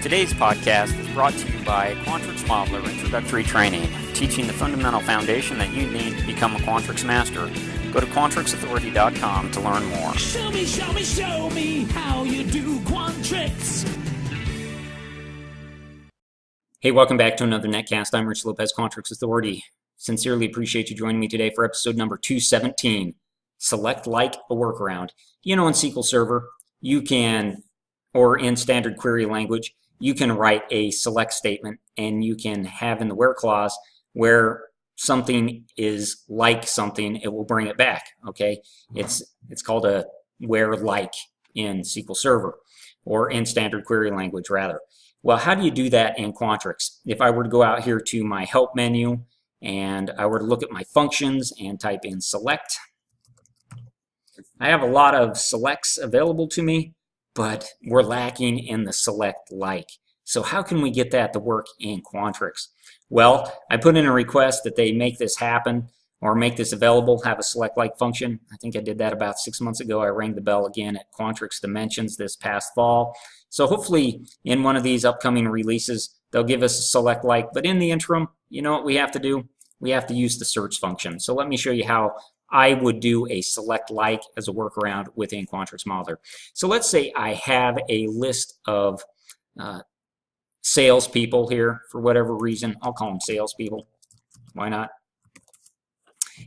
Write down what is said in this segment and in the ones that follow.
Today's podcast is brought to you by Quantrix Modeler Introductory Training, teaching the fundamental foundation that you need to become a Quantrix master. Go to quantrixauthority.com to learn more. Show me how you do Quantrix. Hey, welcome back to another netcast. I'm Rich Lopez, Quantrix Authority. Sincerely appreciate you joining me today for episode number 217, Select Like a Workaround. You know, in SQL Server, you can, or in standard query language, you can write a select statement and you can have in the where clause where something is like something, it will bring it back, okay? It's called a where like in SQL Server, or in standard query language rather. Well, how do you do that in Quantrix? If I were to go out here to my help menu and I were to look at my functions and type in select, I have a lot of selects available to me, but we're lacking in the select like. So how can we get that to work in Quantrix? Well, I put in a request that they make this happen or make this available, have a select like function. I think I did that about 6 months ago. I rang the bell again at Quantrix Dimensions this past fall. So hopefully in one of these upcoming releases, they'll give us a select like. But in the interim, you know what we have to do? We have to use the search function. So let me show you how I would do a select like as a workaround within Quantrix Modeler. So let's say I have a list of salespeople here for whatever reason. I'll call them salespeople. Why not?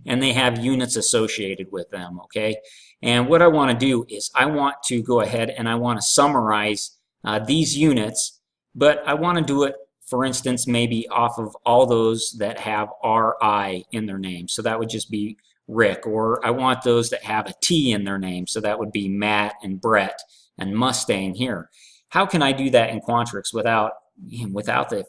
And they have units associated with them, okay? And what I want to do is I want to go ahead and I want to summarize these units, but I want to do it, for instance, maybe off of all those that have RI in their name. So that would just be Rick, or I want those that have a T in their name, so that would be Matt and Brett and Mustang here. How can I do that in Quantrix without the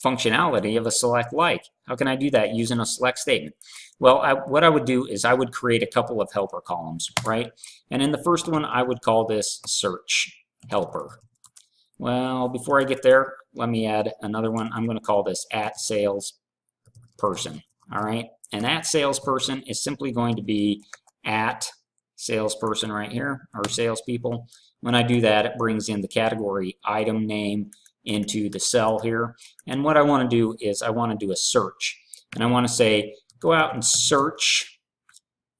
functionality of a select like? How can I do that using a select statement? Well, what I would do is I would create a couple of helper columns, right? And in the first one, I would call this search helper. Well, before I get there, let me add another one. I'm going to call this at salesperson, all right? And at salesperson is simply going to be at salesperson right here, or salespeople. When I do that, it brings in the category item name into the cell here. And what I want to do is I want to do a search. And I want to say, go out and search.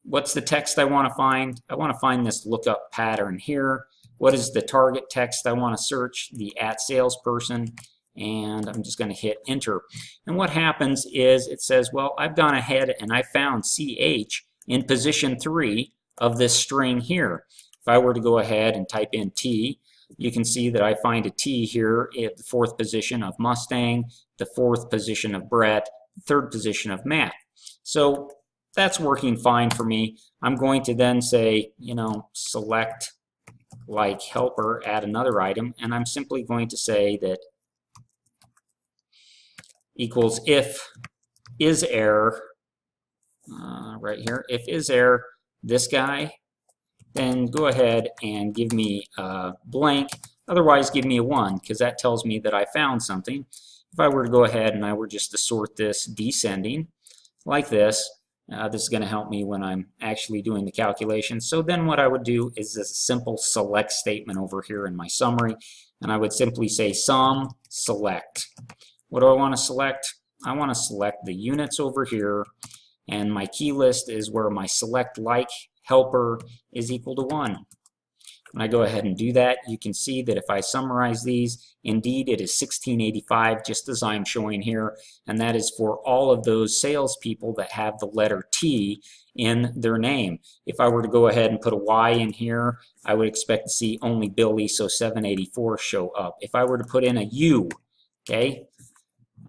What's the text I want to find? I want to find this lookup pattern here. What is the target text I want to search? The at salesperson. And I'm just going to hit enter. And what happens is it says, well, I've gone ahead and I found CH in position 3 of this string here. If I were to go ahead and type in T, you can see that I find a T here at the 4th position of Mustang, the 4th position of Brett, the 3rd position of Matt. So that's working fine for me. I'm going to then say, you know, select like helper, add another item, and I'm simply going to say that equals if is error, right here, if is error, this guy, then go ahead and give me a blank, otherwise give me a 1, because that tells me that I found something. If I were to go ahead and I were just to sort this descending like this, this is going to help me when I'm actually doing the calculation. So then what I would do is this simple select statement over here in my summary, and I would simply say sum select. What do I want to select? I want to select the units over here, and my key list is where my select like helper is equal to 1. When I go ahead and do that, you can see that if I summarize these, indeed it is 1685, just as I'm showing here, and that is for all of those salespeople that have the letter T in their name. If I were to go ahead and put a Y in here, I would expect to see only Billy, so 784 show up. If I were to put in a U, okay,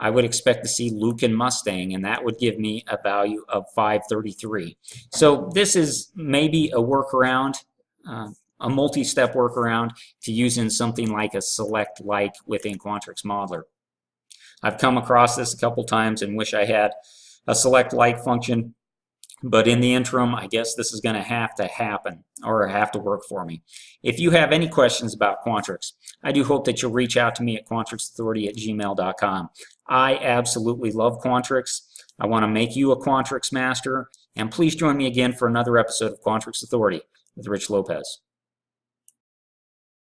I would expect to see Luke and Mustang, and that would give me a value of 533. So this is maybe a workaround, a multi-step workaround to use in something like a select like within Quantrix Modeler. I've come across this a couple times and wish I had a select like function, but in the interim, I guess this is going to happen or have to work for me. If you have any questions about Quantrix, I do hope that you'll reach out to me at quantrixauthority@gmail.com. I absolutely love Quantrix. I want to make you a Quantrix master, and please join me again for another episode of Quantrix Authority with Rich Lopez.